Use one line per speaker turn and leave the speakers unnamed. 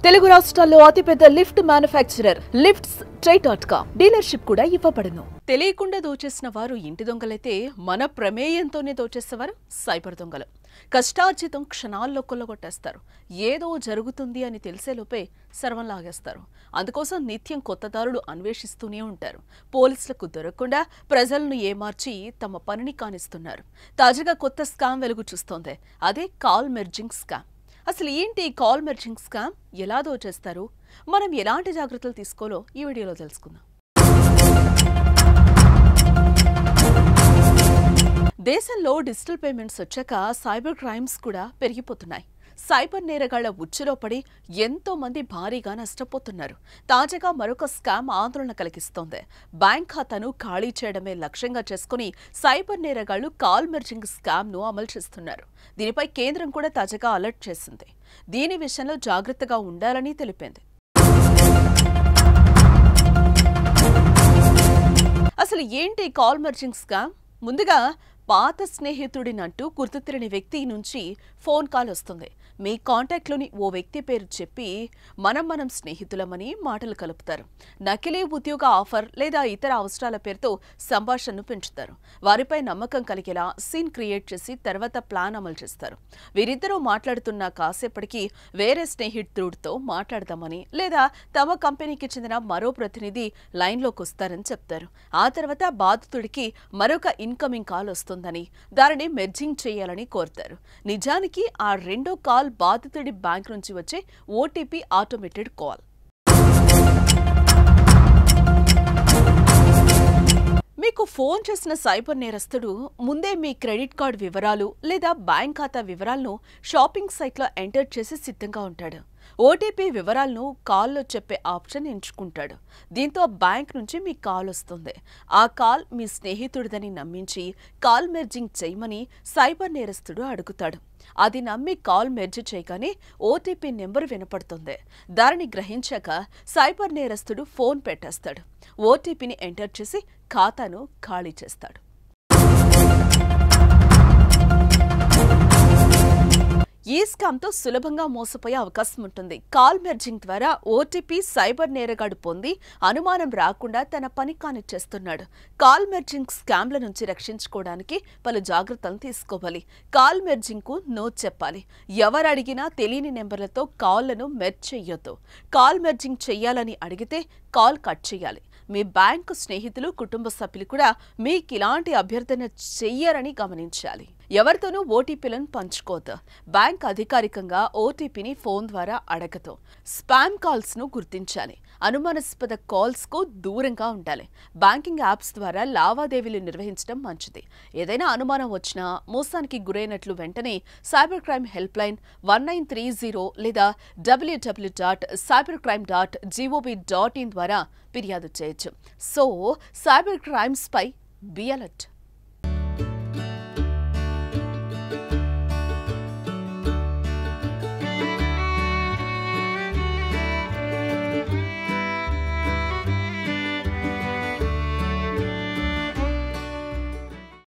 తెలుగు రాష్ట్రాల్లో అతిపెద్ద lift manufacturer లిఫ్ట్స్.com dealership కూడా ఇవ్వబడును. తెలియకుండా దోచేసిన వారు ఇంటి దొంగలైతే మన ప్రమేయంతోనే దోచేసేవారు సైబర్ దొంగలు. కష్టార్జితం క్షణాల్లో కొల్లగొట్టేస్తారు. ఏదో జరుగుతుంది అని తెలిసేలోపే సర్వం లాగేస్తారు. అందుకోసం నిత్యం కొత్త దారులు అన్వేషిస్తూనే ఉంటారు. పోలీసులకు దొరకకుండా ప్రజలను ఏమార్చి తమ పనిని కానిస్తున్నారు. తాజాగా కొత్త స్కామ్ వెలుగు చూస్తోంది. అదే కాల్ మెర్జింగ్ స్కామ్. అసలు ఏంటి కాల్ మెర్జింగ్ స్కామ్, ఎలా దోచేస్తారు, మనం ఎలాంటి జాగ్రత్తలు తీసుకోవాలో ఈ వీడియోలో తెలుసుకుందాం. దేశంలో డిజిటల్ పేమెంట్స్ వచ్చాక సైబర్ క్రైమ్స్ కూడా పెరిగిపోతున్నాయి. సైబర్ నేరగాళ్ల ఉచ్చులో పడి ఎంతో మంది భారీగా నష్టపోతున్నారు. తాజాగా మరొక స్కామ్ ఆందోళన కలిగిస్తోంది. బ్యాంక్ ఖాతాను ఖాళీ చేయడమే లక్ష్యంగా చేసుకుని సైబర్ నేరగాళ్లు కాల్ మెర్జింగ్ స్కామ్ ను అమలు చేస్తున్నారు. దీనిపై కేంద్రం కూడా తాజాగా అలర్ట్ చేసింది. దీని విషయంలో జాగ్రత్తగా ఉండాలని తెలిపింది. అసలు ఏంటి కాల్ మెర్జింగ్ స్కామ్? ముందుగా పాత స్నేహితుడినంటూ గుర్తు తెలియని వ్యక్తి నుంచి ఫోన్ కాల్ వస్తుంది. మీ కాంటాక్ట్లోని ఓ వ్యక్తి పేరు చెప్పి మనం స్నేహితులమని మాటలు కలుపుతారు. నకిలీ ఉద్యోగ ఆఫర్ లేదా ఇతర అవసరాల పేరుతో సంభాషణను పెంచుతారు. వారిపై నమ్మకం కలిగేలా సీన్ క్రియేట్ చేసి తర్వాత ప్లాన్ అమలు చేస్తారు. వీరిద్దరూ మాట్లాడుతున్న కాసేపటికి వేరే స్నేహితుడితో మాట్లాడదామని లేదా తమ కంపెనీకి చెందిన మరో ప్రతినిధి లైన్లోకి వస్తారని చెప్తారు. ఆ తర్వాత బాధితుడికి మరొక ఇన్కమింగ్ కాల్ వస్తుంది. దానిని మెర్జింగ్ చేయాలని కోరుతారు. నిజానికి ఆ రెండో కాల్ బాధితుడి బ్యాంక్ నుంచి వచ్చే ఓటీపీ ఆటోమేటెడ్ కాల్. మీకు ఫోన్ చేసిన సైబర్ నేరస్తుడు ముందే మీ క్రెడిట్ కార్డు వివరాలు లేదా బ్యాంక్ ఖాతా వివరాలను షాపింగ్ సైట్లో ఎంటర్ చేసి సిద్ధంగా ఉంటాడు. ఓటీపీ వివరాలను కాల్లో చెప్పే ఆప్షన్ ఎంచుకుంటాడు. దీంతో బ్యాంక్ నుంచి మీ కాల్ వస్తుంది. ఆ కాల్ మీ స్నేహితుడిదని నమ్మించి కాల్ మెర్జింగ్ చేయమని సైబర్ నేరస్తుడు అడుగుతాడు. అది నమ్మి కాల్ మెర్జ్ చేయగానే ఓటీపీ నెంబర్ వినపడుతుంది. దానిని గ్రహించాక సైబర్ నేరస్తుడు ఫోన్ పెట్టేస్తాడు. ఓటీపీని ఎంటర్ చేసి ఖాతాను ఖాళీ చేస్తాడు. ఈ స్కామ్తో సులభంగా మోసపోయే అవకాశం ఉంటుంది. కాల్ మెర్జింగ్ ద్వారా ఓటీపీ సైబర్ నేరగాడు పొంది అనుమానం రాకుండా తన పని కానిచ్చేస్తున్నాడు. కాల్ మెర్జింగ్ స్కామ్ల నుంచి రక్షించుకోవడానికి పలు జాగ్రత్తలు తీసుకోవాలి. కాల్ మెర్జింగ్ కు నో చెప్పాలి. ఎవరు అడిగినా తెలియని నెంబర్లతో కాల్లను మెర్జ్ చెయ్యొద్దు. కాల్ మెర్జింగ్ చెయ్యాలని అడిగితే కాల్ కట్ చేయాలి. మీ బ్యాంకు స్నేహితులు, కుటుంబ సభ్యులు కూడా మీకు ఇలాంటి అభ్యర్థన చెయ్యరని గమనించాలి. ఎవరితోనూ ఓటీపీలను పంచుకోవద్దు. బ్యాంక్ అధికారికంగా ఓటీపీని ఫోన్ ద్వారా అడగదు. స్పామ్ కాల్స్ ను గుర్తించాలి. అనుమానాస్పద కాల్స్ కు దూరంగా ఉండాలి. బ్యాంకింగ్ యాప్స్ ద్వారా లావాదేవీలు నిర్వహించడం మంచిది. ఏదైనా అనుమానం వచ్చినా, మోసానికి గురైనట్లు వెంటనే సైబర్ క్రైమ్ హెల్ప్ లైన్ 1930 లేదా www.cybercrime.gov.in ద్వారా ఫిర్యాదు చేయొచ్చు. సో సైబర్ క్రైమ్స్ పై బి అలర్ట్.